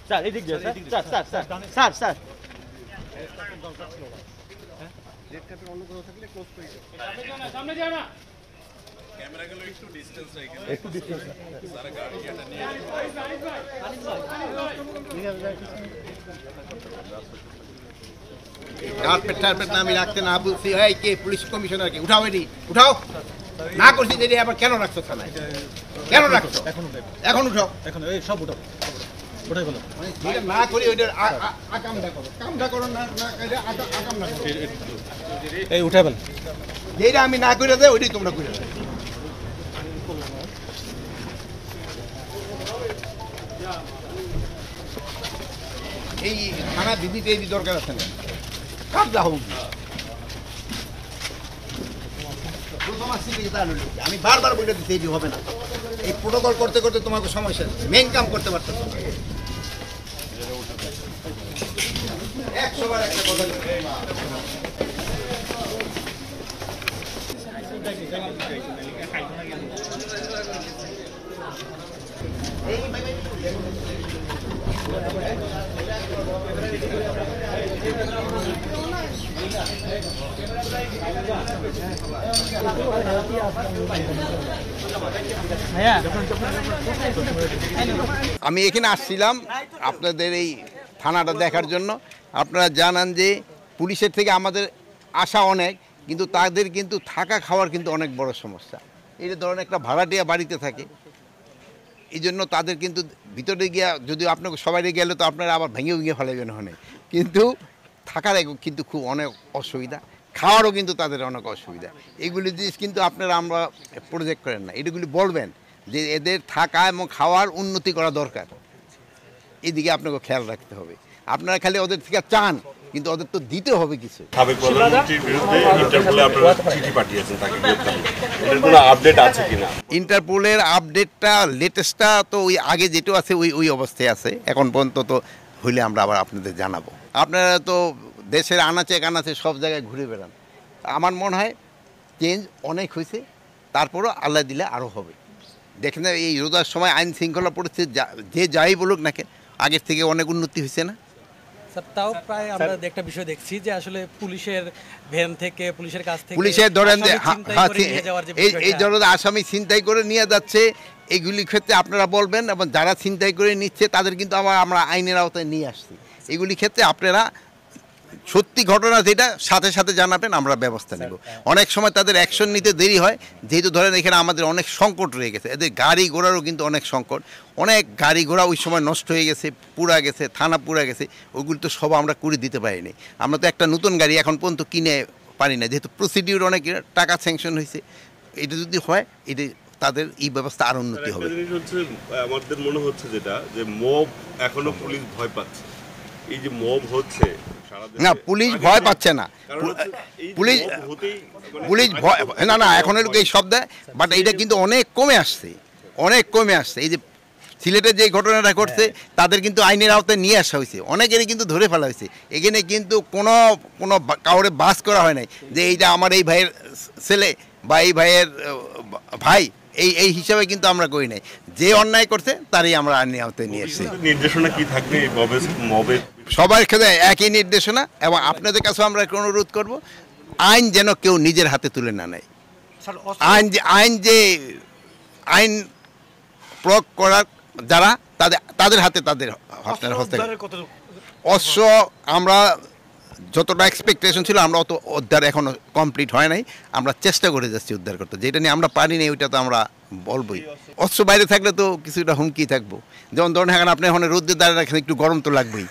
Sir এদিক দিয়ে sir sir sir sir sir red carpet অন্য কোথাও থাকলে ক্লোজ করে দিও। সামনে যাও না, ক্যামেরাগুলো একটু ডিসটেন্স রাখেন, একটু ডিসটেন্স সারা গাড়িটা নিয়ে কার্পেট টার্পেট নামি রাখতে না বলছি। এই কে পুলিশ কমিশনার কে উঠাও, এটি উঠাও না করছি যে আবার কেন রাখছো থানায়, কেন রাখছো? এখন উঠাও, এখন এই সব উঠাও, ওটাই বলো যেটা না করি ওইটার আকামটা করো, কামটা করো না, না আকাম না করো, এই উঠাবেন যেটা আমি না করে দেয় ওইটাই তোমরা করে দেয়। এই থানা ভিজিট এই দরকার আছে না, কাবজা হোক। আমি বারবার বলে দিচ্ছি এই হবে না, এই প্রোটোকল করতে করতে তোমাকে সমস্যা, মেইন কাম করতে পারতো। 100 বার একটা কথা আমি এখানে আসছিলাম আপনাদের এই থানাটা দেখার জন্য। আপনারা জানান যে পুলিশের থেকে আমাদের আশা অনেক, কিন্তু তাদের কিন্তু থাকা খাওয়ার কিন্তু অনেক বড় সমস্যা। এই যে ধরেন একটা ভাড়াটিয়া বাড়িতে থাকে, এই জন্য তাদের কিন্তু ভিতরে গিয়া যদি আপনাকে সবাই গেলে তো আপনারা আবার ভেঙে ভেঙে ফেলাবেন ওখানে, কিন্তু থাকার কিন্তু খুব অনেক অসুবিধা, খাওয়ারও কিন্তু তাদের অনেক অসুবিধা। এইগুলি জিনিস কিন্তু আপনারা আমরা প্রজেক্ট করেন না, এগুলি বলবেন যে এদের থাকা এবং খাওয়ার উন্নতি করা দরকার, এদিকে আপনাকে খেয়াল রাখতে হবে। আপনারা খালি ওদের থেকে চান, কিন্তু ওদের তো দিতে হবে কিছু। সাবেক প্রধানমন্ত্রীর বিরুদ্ধে ইন্টারপোলে আপনারা চিঠি পাঠিয়েছেন, তাকে গ্রেফতার এর কোনো আপডেট আছে কিনা? ইন্টারপোলের আপডেটটা লেটেস্টটা তো ওই আগে যেটা আছে ওই অবস্থায় আছে, এখন পর্যন্ত তো হইলে আমরা আবার আপনাদের জানাবো। আপনারা তো দেশের আনাচে কানাচে সব জায়গায় ঘুরে বেড়ান, আমার মনে হয় চেঞ্জ অনেক হয়েছে, তারপরও আল্লাহ দিলে আরও হবে। দেখেন এই রোজার সময় আইন শৃঙ্খলা পড়েছে, যে যাই বলুক না কেন আগের থেকে অনেক উন্নতি হয়েছে না স্যার? তাও প্রায় আমরা একটা বিষয় দেখছি যে আসলে পুলিশের ভ্যান থেকে, পুলিশের কাছ থেকে পুলিশের ধরেন যে এই ধরনের আসামি ছিনতাই করে নিয়ে যাচ্ছে, এইগুলির ক্ষেত্রে আপনারা বলবেন, এবং যারা ছিনতাই করে নিচ্ছে তাদের কিন্তু আমরা আইনের আওতায় নিয়ে আসছি। এগুলি ক্ষেত্রে আপনারা সত্যি ঘটনা যেটা সাথে সাথে জানাবেন, আমরা ব্যবস্থা নেব। অনেক সময় তাদের অ্যাকশন নিতে দেরি হয়, যেহেতু ধরেন এখানে আমাদের অনেক সংকট রয়ে গেছে, এদের গাড়ি ঘোড়ারও কিন্তু অনেক সংকট, অনেক গাড়ি ঘোড়া ওই সময় নষ্ট হয়ে গেছে, পুড়া গেছে, থানা পুড়া গেছে, ওগুলি তো সব আমরা করে দিতে পারিনি। আমরা তো একটা নতুন গাড়ি এখন পর্যন্ত কিনে পারি না, যেহেতু প্রসিডিউর অনেক টাকা স্যাংশন হয়েছে। এটা যদি হয়, এটা তাদের এই ব্যবস্থা আরও উন্নতি হবে। আমাদের মনে হচ্ছে যেটা যে মব এখনো পুলিশ ভয় পাচ্ছে, এই যে মব হচ্ছে না, পুলিশ ভয় পাচ্ছে না, পুলিশ ভয় না, না এখন এই শব্দ, বাট এইটা কিন্তু অনেক কমে আসছে, অনেক কমে আসছে। এই যে সিলেটের যে ঘটনাটা ঘটছে, তাদের কিন্তু আইনের আওতায় নিয়ে আসা হয়েছে, অনেকেরই কিন্তু ধরে ফেলা হয়েছে। এখানে কিন্তু কোনো কাউরে বাস করা হয় নাই যে এইটা আমার এই ভাইয়ের ছেলে বা এই ভাইয়ের ভাই, এই হিসাবে কিন্তু আমরা করি নাই। যে অন্যায় করছে তারই আমরা আইনের আওতায় নিয়ে এসেছি। নির্দেশনা কি থাকবে মবের? সবার ক্ষেত্রে একই নির্দেশনা, এবং আপনাদের কাছে আমরা একটা অনুরোধ করব, আইন যেন কেউ নিজের হাতে তুলে না নেয়। আইন প্রয়োগ করার যারা তাদের হাতে আপনার অস্ত্র আমরা যতটা এক্সপেকটেশন ছিল, আমরা অত উদ্ধার এখনো কমপ্লিট হয় নাই, আমরা চেষ্টা করে যাচ্ছি উদ্ধার করতে। যেটা নিয়ে আমরা পারি না ওইটা তো আমরা বলবোই। অস্ত্র বাইরে থাকলে তো কিছুটা হুমকি থাকবো, যেমন ধরেন এখন আপনি এখন রোদ্রে দাঁড়িয়ে রাখেন, একটু গরম তো লাগবেই।